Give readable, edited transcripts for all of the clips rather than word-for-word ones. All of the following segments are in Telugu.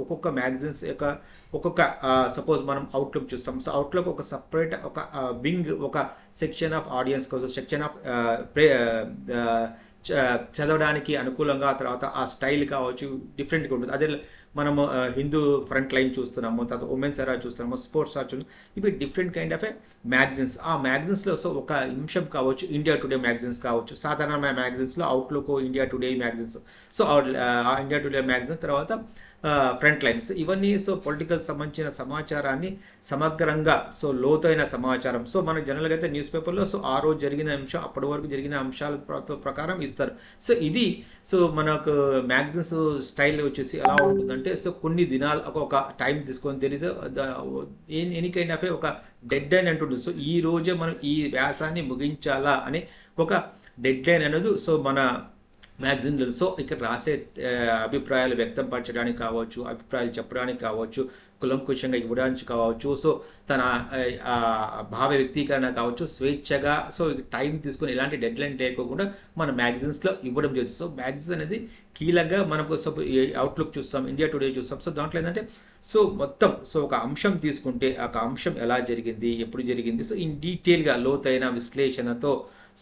ఒక్కొక్క మ్యాగజైన్స్ యొక్క ఒక్కొక్క సపోజ్ మనం అవుట్లుక్ చూస్తాం. సో అవుట్లుక్ ఒక సపరేట్ ఒక వింగ్, ఒక సెక్షన్ ఆఫ్ ఆడియన్స్ కోసం, సెక్షన్ ఆఫ్ చదవడానికి అనుకూలంగా, తర్వాత ఆ స్టైల్ కావచ్చు డిఫరెంట్గా ఉంటుంది. అదే మనము హిందూ ఫ్రంట్ లైన్ చూస్తున్నాము, తర్వాత ఉమెన్స్ ఎరా చూస్తున్నాము, స్పోర్ట్స్ చూస్తున్నాము. ఇవి డిఫరెంట్ కైండ్ ఆఫ్ మ్యాగజైన్స్. ఆ మ్యాగజైన్స్లో సో ఒక నిమిషం కావచ్చు, ఇండియా టుడే మ్యాగజైన్స్ కావచ్చు, సాధారణ మ్యాగజైన్స్లో Outlook, India Today magazines, so India Today magazines, తర్వాత ఫ్రంట్ లైన్స్, ఇవన్నీ సో పొలిటికల్ సంబంధించిన సమాచారాన్ని సమగ్రంగా, సో లోతైన సమాచారం, సో మన జనరల్గా అయితే న్యూస్ పేపర్లో సో ఆ రోజు జరిగిన అంశం, అప్పటి వరకు జరిగిన అంశాల ప్రకారం ఇస్తారు. సో ఇది సో మనకు మ్యాగజైన్స్ స్టైల్ వచ్చేసి ఎలా ఉంటుందంటే, సో కొన్ని దినాలు ఒక టైం తీసుకొని తెలిసి ఎనీ కైండ్ ఆఫ్ ఒక డెడ్ లైన్ అంటుంటుంది. సో ఈ రోజే మనం ఈ వ్యాసాన్ని ముగించాలా అని ఒక డెడ్ లైన్ అనేది సో మన మ్యాగజైన్లు. సో ఇక్కడ రాసే అభిప్రాయాలు వ్యక్తం పరచడానికి కావచ్చు, అభిప్రాయాలు చెప్పడానికి కావచ్చు, కులంకుశంగా ఇవ్వడానికి కావచ్చు, సో తన భావ వ్యక్తీకరణ కావచ్చు, స్వేచ్ఛగా సో టైం తీసుకుని ఎలాంటి డెడ్ లైన్ లేకోకుండా మన మ్యాగజైన్స్లో ఇవ్వడం జరుగుతుంది. సో మ్యాగజైన్స్ అనేది కీలకంగా మనకు సో అవుట్లుక్ చూస్తాం, ఇండియా టుడే చూస్తాం. సో దాంట్లో ఏంటంటే సో మొత్తం సో ఒక అంశం తీసుకుంటే ఆ అంశం ఎలా జరిగింది, ఎప్పుడు జరిగింది, సో ఇన్ డీటెయిల్గా లోతైన విశ్లేషణతో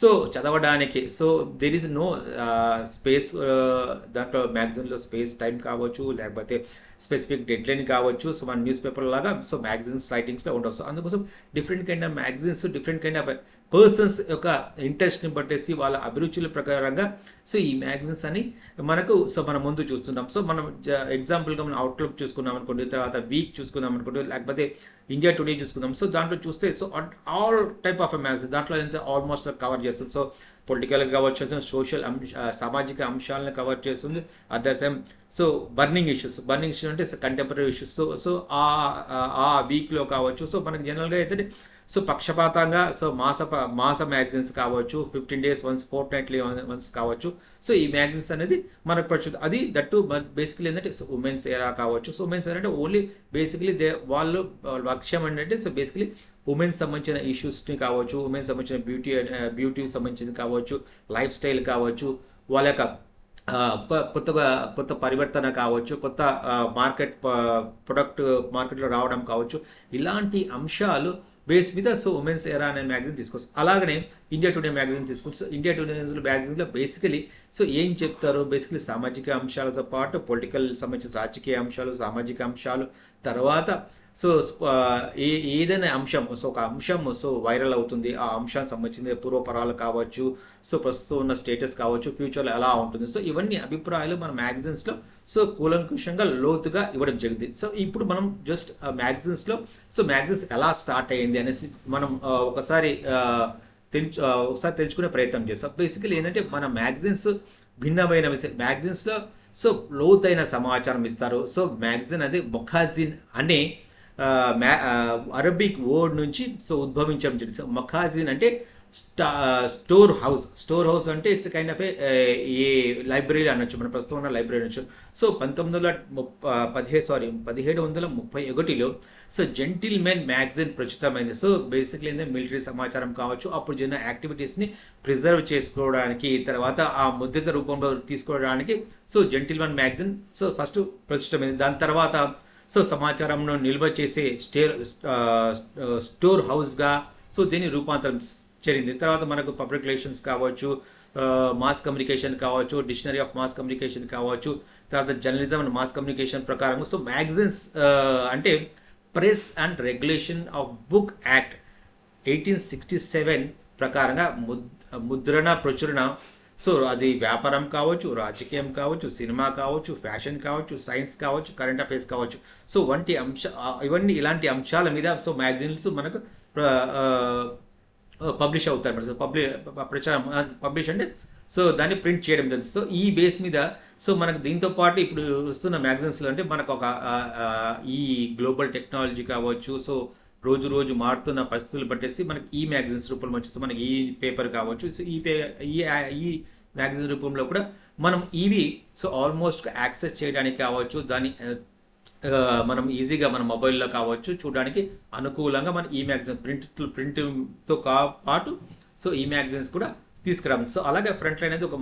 సో చదవడానికి, so there is no space, దాంట్లో మ్యాగజైన్లో స్పేస్ టైం కావచ్చు, లేకపోతే స్పెసిఫిక్ డెడ్ లైన్ కావచ్చు, సో మన న్యూస్ పేపర్ లాగా సో మ్యాగజైన్స్ రైటింగ్స్లో ఉండవు. సో అందుకోసం different kind of magazines, different kind of persons యొక్క ఇంట్రెస్ట్ని పట్టేసి వాళ్ళ అభిరుచుల ప్రకారంగా సో ఈ మ్యాగజైన్స్ అని మనకు సో మన ముందు చూస్తున్నాం. సో మనం ఎగ్జాంపుల్గా మనం అవుట్లుక్ చూసుకున్నాం అనుకోండి, తర్వాత వీక్ చూసుకున్నాం అనుకోండి, లేకపోతే ఇండియా టుడే చూసుకుందాం. సో దాంట్లో చూస్తే so all type of magazine దాంట్లో ఆల్మోస్ట్ కవర్ చేస్తుంది. సో పొలిటికల్గా కవర్ చేస్తుంది, సోషల్ సామాజిక అంశాలను కవర్ చేస్తుంది, at the same so burning issues అంటే కంటెంపరీ ఇష్యూస్. సో ఆ వీక్లో కావచ్చు, సో మనకి జనరల్గా అయితే సో పక్షపాతంగా సో మాస మ్యాగజైన్స్ కావచ్చు, 15 days వన్స్, ఫోర్ట్నైట్లీ వన్స్ కావచ్చు. సో ఈ మ్యాగజైన్స్ అనేది మనకు పరిస్థితి అది దట్టు బేసికలీ ఏంటంటే సో ఉమెన్స్ ఎరా కావచ్చు. సో ఉమెన్స్ ఎరా అంటే ఓన్లీ బేసికలీ వాళ్ళు లక్ష్యం ఏంటంటే సో బేసికలీ ఉమెన్స్ సంబంధించిన ఇష్యూస్ని కావచ్చు, ఉమెన్స్ సంబంధించిన బ్యూటీకి సంబంధించింది కావచ్చు, లైఫ్ స్టైల్ కావచ్చు, వాళ్ళ యొక్క కొత్త పరివర్తన కావచ్చు, కొత్త ప్రొడక్ట్ మార్కెట్లో రావడం కావచ్చు, ఇలాంటి అంశాలు బేస్ మీద సో ఉమెన్స్ ఎరా అనే మ్యాగజైన్ తీసుకోవచ్చు. అలాగనే ఇండియా టుడే మ్యాగజైన్ తీసుకోవచ్చు. సో ఇండియా టుడే మ్యాగజైన్లో బేసికలీ సో ఏం చెప్తారు, బేసికలీ సామాజిక అంశాలతో పాటు పొలిటికల్ సంబంధించిన రాజకీయ అంశాలు, సామాజిక అంశాలు, తర్వాత సో ఏదైనా అంశం సో ఒక అంశం సో వైరల్ అవుతుంది, ఆ అంశానికి సంబంధించిన పూర్వపరాలు కావచ్చు, సో ప్రస్తుతం ఉన్న స్టేటస్ కావచ్చు, ఫ్యూచర్లో ఎలా ఉంటుంది, సో ఇవన్నీ అభిప్రాయాలు మన మ్యాగజైన్స్లో సో కూలంకుషంగా లోతుగా ఇవ్వడం జరిగింది. సో ఇప్పుడు మనం జస్ట్ మ్యాగజైన్స్లో సో మ్యాగజైన్స్ ఎలా స్టార్ట్ అయ్యింది అనేసి మనం ఒకసారి తెలుసుకునే ప్రయత్నం చేస్తాం. బేసికలీ ఏంటంటే మన మ్యాగజైన్స్ భిన్నమైన మ్యాగజైన్స్లో సో లోతైన సమాచారం ఇస్తారు. సో మ్యాగజైన్ అది మొఖాజిన్ అనే అరబిక్ వర్డ్ నుంచి సో ఉద్భవించడం జరిగింది. సో మొఖాజిన్ అంటే స్టోర్ హౌస్ అంటే it's kind of a library అనొచ్చు, మన ప్రస్తుతం ఉన్న లైబ్రరీ అనొచ్చు. సో 1731లో సో జెంటిల్మెన్ మ్యాగజైన్ ప్రచురితమైంది. సో బేసిక్లీ ఏంటంటే మిలిటరీ సమాచారం కావచ్చు, అప్పుడు జరిగిన యాక్టివిటీస్ని ప్రిజర్వ్ చేసుకోవడానికి, తర్వాత ఆ ముద్రిత రూపంలో తీసుకోవడానికి so gentlemen magazine so first ప్రచురితమైంది. దాని తర్వాత సో సమాచారంను నిల్వ చేసే స్టోర్ హౌస్గా సో దీన్ని రూపాంతరం చెందింది. తర్వాత మనకు పబ్లిక్ రిలేషన్స్ కావచ్చు, మాస్ కమ్యూనికేషన్ కావచ్చు, డిక్షనరీ ఆఫ్ మాస్ కమ్యూనికేషన్ కావచ్చు, తర్వాత జర్నలిజం అండ్ మాస్ కమ్యూనికేషన్ ప్రకారం సో మ్యాగజైన్స్ అంటే press and regulation of book act 1867 ప్రకారంగా ముద్రణ ప్రచురణ సో అది వ్యాపారం కావచ్చు, రాజకీయం కావచ్చు, సినిమా కావచ్చు, ఫ్యాషన్ కావచ్చు, సైన్స్ కావచ్చు, కరెంట్ అఫైర్స్ కావచ్చు, సో ఇవన్నీ ఇలాంటి అంశాల మీద సో మ్యాగజైన్స్ మనకు పబ్లిష్ అవుతారు. సో పబ్లిష్ అంటే సో దాన్ని ప్రింట్ చేయడం జరుగుతుంది. సో ఈ బేస్ మీద సో మనకు దీంతో పాటు ఇప్పుడు వస్తున్న మ్యాగజైన్స్లో అంటే మనకు ఒక ఈ గ్లోబల్ టెక్నాలజీ కావచ్చు, సో రోజు మారుతున్న పరిస్థితులు పట్టేసి మనకి ఈ మ్యాగజైన్స్ రూపంలో వచ్చేసి మనకి ఈ పేపర్ కావచ్చు, సో ఈ మ్యాగజైన్ రూపంలో కూడా మనం ఇవి సో ఆల్మోస్ట్ యాక్సెస్ చేయడానికి కావచ్చు, దాన్ని మనం ఈజీగా మన మొబైల్లో కావచ్చు చూడడానికి అనుకూలంగా మన ఈ మ్యాగజైన్ ప్రింట్తో పాటు సో ఈ మ్యాగజైన్స్ కూడా తీసుకురాము. సో అలాగే ఫ్రంట్ లైన్ అనేది ఒక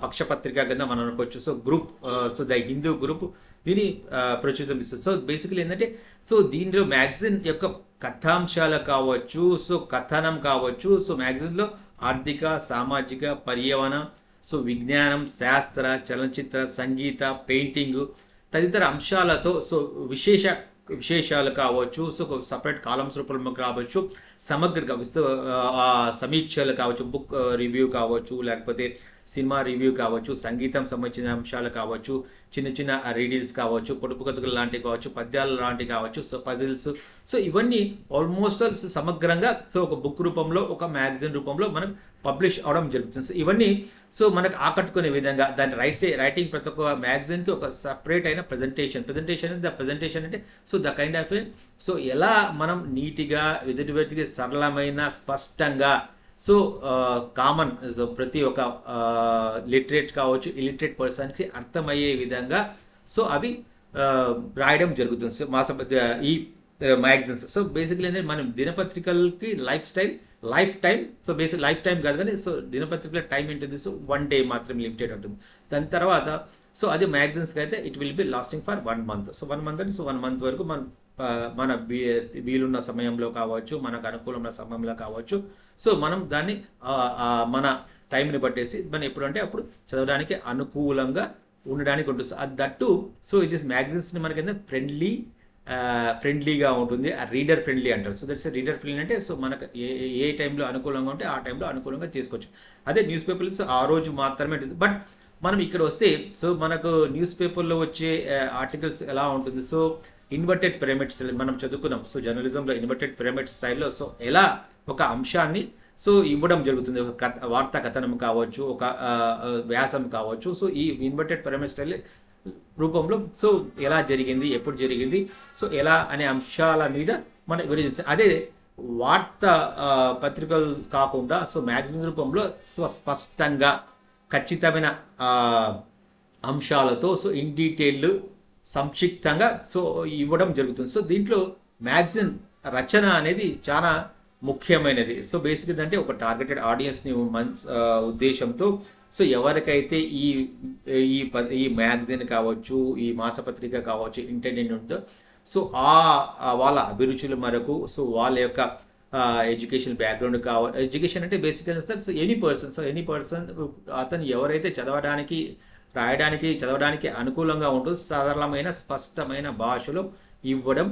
పక్షపత్రిక కింద మనం అనుకోవచ్చు. So group so the Hindu group దీన్ని ప్రచురితం ఇస్తుంది. సో బేసికలీ ఏంటంటే సో దీనిలో మ్యాగజైన్ యొక్క కథాంశాలు కావచ్చు, సో కథనం కావచ్చు, సో మ్యాగజైన్లో ఆర్థిక, సామాజిక, పర్యావరణ, సో విజ్ఞానం, శాస్త్ర, చలనచిత్ర, సంగీత, పెయింటింగ్ తదితర అంశాలతో సో విశేషాలు కావచ్చు, సో సపరేట్ కాలమ్స్ రూపంలో కావచ్చు, సమగ్రంగా సమీక్షలు కావచ్చు, బుక్ రివ్యూ కావచ్చు, లేకపోతే సినిమా రివ్యూ కావచ్చు, సంగీతం సంబంధించిన అంశాలు కావచ్చు, చిన్న చిన్న రీడిల్స్ కావచ్చు, పొడుపు కథలు లాంటివి కావచ్చు, పద్యాలు లాంటివి కావచ్చు, సో పజిల్స్, సో ఇవన్నీ ఆల్మోస్ట్ సమగ్రంగా సో ఒక బుక్ రూపంలో, ఒక మ్యాగజైన్ రూపంలో మనం పబ్లిష్ అవడం జరుగుతుంది. సో ఇవన్నీ సో మనకు ఆకట్టుకునే విధంగా దాని రైటింగ్ ప్రతి ఒక్క మ్యాగజైన్కి ఒక సపరేట్ అయిన ప్రజెంటేషన్ అంటే so the kind of so ఎలా మనం నీట్గా ఎదుటి సరళమైన స్పష్టంగా సో కామన్ సో ప్రతి ఒక్క లిటరేట్ కావచ్చు, ఇలిటరేట్ పర్సన్కి అర్థమయ్యే విధంగా సో అవి రాయడం జరుగుతుంది. సో ఈ మ్యాగజైన్స్ సో బేసిక్లీ ఏంటంటే మనం దినపత్రికలకి life time so basic life time కాదు కానీ సో దినపత్రికల టైం ఏంటిది సో 1 day మాత్రం లిమిటెడ్ ఉంటుంది. దాని తర్వాత సో అదే మ్యాగజైన్స్కి అయితే it will be lasting for 1 month. So 1 month అంటే సో 1 month వరకు మన వీలున్న సమయంలో కావచ్చు, మనకు అనుకూలమైన సమయంలో కావచ్చు, సో మనం దాన్ని మన టైంని బట్టేసి మనం ఎప్పుడంటే అప్పుడు చదవడానికి అనుకూలంగా ఉండడానికి ఉంటుంది. అది దట్టు సో ఇట్ ఈస్ మ్యాగజైన్స్ని మనకి ఫ్రెండ్లీగా ఉంటుంది, రీడర్ ఫ్రెండ్లీ అంటారు. సో దట్స్ రీడర్ ఫ్రెండ్లీ అంటే సో మనకు ఏ టైంలో అనుకూలంగా ఉంటే ఆ టైంలో అనుకూలంగా చేసుకోవచ్చు. అదే న్యూస్ పేపర్స్ ఆ రోజు మాత్రమే ఉంటుంది. బట్ మనం ఇక్కడ వస్తే సో మనకు న్యూస్ పేపర్లో వచ్చే ఆర్టికల్స్ ఎలా ఉంటుంది, సో ఇన్వర్టెడ్ పిరమిడ్స్ మనం చదువుకున్నాం. సో జర్నలిజంలో ఇన్వర్టెడ్ పిరమిడ్ స్టైల్లో సో ఎలా ఒక అంశాన్ని సో ఇవ్వడం జరుగుతుంది, ఒక వార్తా కథనం కావచ్చు, ఒక వ్యాసం కావచ్చు, సో ఈ ఇన్వర్టెడ్ పిరమిడ్ స్టైల్ రూపంలో సో ఎలా జరిగింది, ఎప్పుడు జరిగింది, సో ఎలా అనే అంశాల మీద మనం వివరించాలి. అదే వార్తా పత్రికలు కాకుండా సో మ్యాగజైన్ రూపంలో స్పష్టంగా ఖచ్చితమైన అంశాలతో సో ఇన్ డీటెయిల్ సంక్షిప్తంగా సో ఇవ్వడం జరుగుతుంది. సో దీంట్లో మ్యాగజైన్ రచన అనేది చాలా ముఖ్యమైనది. సో బేసిక్ ఏంటంటే ఒక టార్గెటెడ్ ఆడియన్స్ని ఉద్దేశంతో సో ఎవరికైతే ఈ మ్యాగజైన్ కావచ్చు, ఈ మాసపత్రిక కావచ్చు ఇంటెండెంట్ ఉందో సో వాళ్ళ అభిరుచుల మేరకు సో వాళ్ళ యొక్క ఎడ్యుకేషన్ బ్యాక్గ్రౌండ్ ఎడ్యుకేషన్ అంటే బేసిక్గా సో ఎనీ పర్సన్ అతను ఎవరైతే చదవడానికి అనుకూలంగా ఉంటుందో సరళమైన స్పష్టమైన భాషలో ఇవ్వడం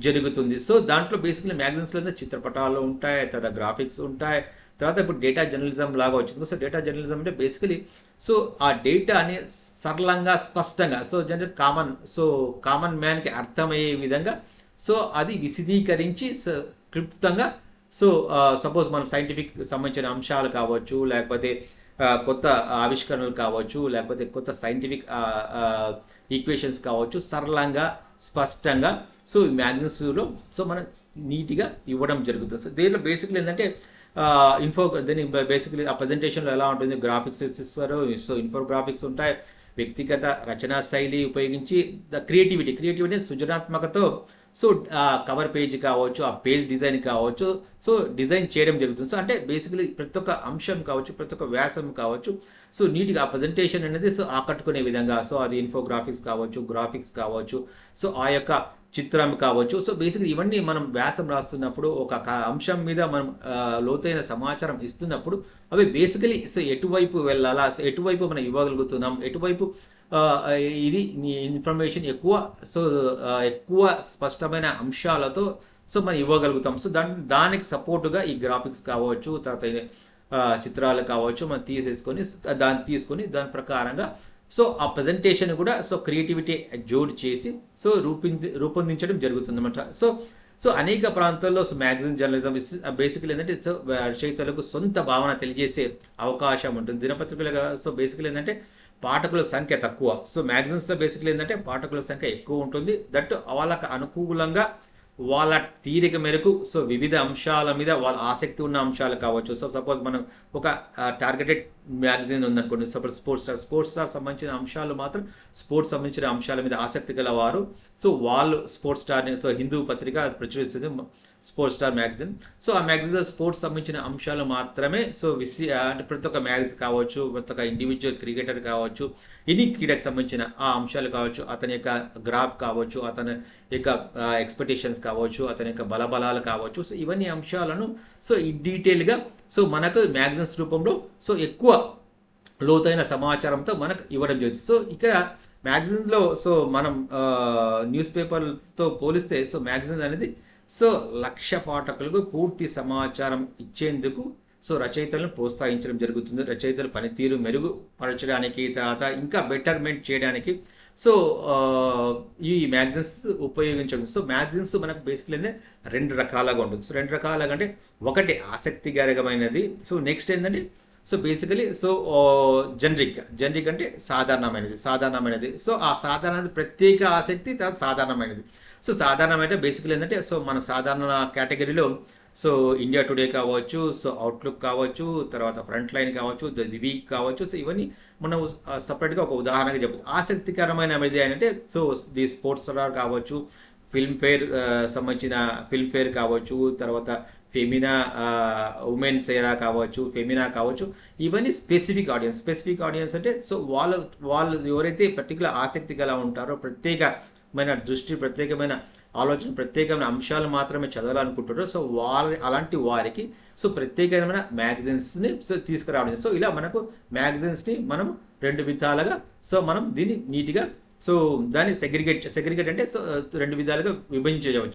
జరుగుతుంది. సో దాంట్లో బేసిక్లీ మ్యాగజైన్స్లో చిత్రపటాలు ఉంటాయి, తర్వాత గ్రాఫిక్స్ ఉంటాయి, తర్వాత ఇప్పుడు డేటా జర్నలిజం లాగా వచ్చింది. సో డేటా జర్నలిజం అంటే బేసికలీ సో ఆ డేటాని సరళంగా స్పష్టంగా సో కామన్ మ్యాన్కి అర్థమయ్యే విధంగా సో అది విశదీకరించి క్లుప్తంగా సో సపోజ్ మనం సైంటిఫిక్ సంబంధించిన అంశాలు కావచ్చు, లేకపోతే కొత్త ఆవిష్కరణలు కావచ్చు, లేకపోతే కొత్త సైంటిఫిక్ ఈక్వేషన్స్ కావచ్చు, సరళంగా స్పష్టంగా సో ఈ మ్యాగజైన్స్లో సో మనం నీట్గా ఇవ్వడం జరుగుతుంది. సో దీంట్లో బేసిక్లీ ఏంటంటే దీని బేసిక్లీ ఆ ప్రజెంటేషన్లో ఎలా ఉంటుంది, గ్రాఫిక్స్ ఇస్తారు, సో ఇన్ఫోగ్రాఫిక్స్ ఉంటాయి, వ్యక్తిగత రచనా శైలి ఉపయోగించి క్రియేటివిటీ సృజనాత్మకతో సో కవర్ పేజ్ కావచ్చు, ఆ పేజ్ డిజైన్ కావచ్చు, సో డిజైన్ చేయడం జరుగుతుంది. సో అంటే బేసికలీ ప్రతి ఒక్క అంశం కావచ్చు, ప్రతి ఒక్క వ్యాసం కావచ్చు, సో నీట్గా ఆ ప్రజెంటేషన్ అనేది సో ఆకట్టుకునే విధంగా సో అది ఇన్ఫోగ్రాఫిక్స్ కావచ్చు, గ్రాఫిక్స్ కావచ్చు, సో ఆ యొక్క చిత్రం కావచ్చు. సో బేసిక్లీ ఇవన్నీ మనం వ్యాసం రాస్తున్నప్పుడు ఒక అంశం మీద మనం లోతైన సమాచారం ఇస్తున్నప్పుడు అవి బేసికలీ సో ఎటువైపు వెళ్ళాలా, సో ఎటువైపు మనం ఇవ్వగలుగుతున్నాం, ఎటువైపు ఇది ఇన్ఫర్మేషన్ ఎక్కువ స్పష్టమైన అంశాలతో సో మనం ఇవ్వగలుగుతాం. సో దానికి సపోర్టుగా ఈ గ్రాఫిక్స్ కావచ్చు, తర్వాత చిత్రాలు కావచ్చు మనం తీసుకొని దాని ప్రకారంగా సో ఆ ప్రజెంటేషన్ కూడా సో క్రియేటివిటీ జోడ్ చేసి సో రూపొందించడం జరుగుతుంది అన్నమాట. సో అనేక ప్రాంతాల్లో సో మ్యాగజైన్ జర్నలిజం బేసికలీ ఏంటంటే సో రచయితలకు సొంత భావన తెలియజేసే అవకాశం ఉంటుంది. దినపత్రికలుగా సో బేసికలీ ఏంటంటే పాఠకుల సంఖ్య తక్కువ, సో మ్యాగజైన్స్లో బేసికలీ ఏంటంటే పాఠకుల సంఖ్య ఎక్కువ ఉంటుంది. దట్ వాళ్ళకు అనుకూలంగా వాళ్ళ తీరిక మేరకు సో వివిధ అంశాల మీద వాళ్ళ ఆసక్తి ఉన్న అంశాలు కావచ్చు. సో సపోజ్ మనం ఒక టార్గెటెడ్ మ్యాగజైన్ ఉందనుకోండి, సపోజ్ స్పోర్ట్స్ స్టార్ సంబంధించిన అంశాలు మాత్రం స్పోర్ట్స్ సంబంధించిన అంశాల మీద ఆసక్తి గల వారు, సో వాళ్ళు స్పోర్ట్స్ స్టార్ని, సో హిందూ పత్రిక అది ప్రచురిస్తుంది స్పోర్ట్స్ స్టార్ మ్యాగజైన్. సో ఆ మ్యాగజైన్లో స్పోర్ట్స్ సంబంధించిన అంశాలు మాత్రమే, సో అంటే ప్రతి ఒక్క మ్యాగజైన్ కావచ్చు, ప్రతి ఒక్క ఇండివిజువల్ క్రికెటర్ కావచ్చు, ఎనీ క్రీడకు సంబంధించిన ఆ అంశాలు కావచ్చు, అతని యొక్క గ్రాఫ్ కావచ్చు, అతని యొక్క ఎక్స్పెక్టేషన్స్ కావచ్చు, అతని యొక్క బలబలాలు కావచ్చు, సో ఇవన్నీ అంశాలను సో ఈ డీటెయిల్గా సో మనకు మ్యాగజైన్స్ రూపంలో సో ఎక్కువ లోతైన సమాచారంతో మనకు ఇవ్వడం జరుగుతుంది. సో ఇక్కడ మ్యాగజైన్స్లో సో మనం న్యూస్ పేపర్తో పోలిస్తే సో మ్యాగజైన్ అనేది సో 1,00,000 పాఠకులకు పూర్తి సమాచారం ఇచ్చేందుకు సో రచయితలను ప్రోత్సహించడం జరుగుతుంది. రచయితల పనితీరు మెరుగుపరచడానికి, తర్వాత ఇంకా బెటర్మెంట్ చేయడానికి సో ఈ మ్యాగజైన్స్ ఉపయోగించడం. సో మ్యాగజైన్స్ మనకు బేసిక్లీ 2 రకాలుగా ఉంటుంది. సో 2 రకాలుగా అంటే ఒకటి ఆసక్తికరమైనది, సో నెక్స్ట్ ఏంటంటే సో బేసికలీ సో జనరిక్ అంటే సాధారణమైనది. సో ఆ సాధారణమైనది ప్రత్యేక ఆసక్తి, తర్వాత సాధారణమైనది. సో సాధారణమైతే బేసికలీ ఏంటంటే సో మన సాధారణ కేటగిరీలో సో ఇండియా టుడే కావచ్చు, సో అవుట్లుక్ కావచ్చు, తర్వాత ఫ్రంట్ లైన్ కావచ్చు, ది వీక్ కావచ్చు, సో ఇవన్నీ మనం సపరేట్గా ఒక ఉదాహరణగా చెప్పచ్చు. ఆసక్తికరమైనది అంటే సో ది స్పోర్ట్స్ స్టార్ కావచ్చు, సంబంధించిన ఫిల్మ్ఫేర్ కావచ్చు, తర్వాత ఫెమినా ఉమెన్స్ ఎరా కావచ్చు, ఫెమినా కావచ్చు, ఇవన్నీ స్పెసిఫిక్ ఆడియన్స్ అంటే సో వాళ్ళు ఎవరైతే పర్టికులర్ ఆసక్తి గల ఉంటారో, ప్రత్యేకమైన దృష్టి, ప్రత్యేకమైన ఆలోచన, ప్రత్యేకమైన అంశాలు మాత్రమే చదవాలనుకుంటారో, సో అలాంటి వారికి సో ప్రత్యేకమైన మ్యాగజైన్స్ని సో తీసుకురావడం. సో ఇలా మనకు మ్యాగజైన్స్ని మనం 2 విధాలుగా సో మనం దీన్ని నీట్గా సో దాన్ని సెగ్రిగేట్ అంటే సో 2 విధాలుగా విభజించవచ్చు.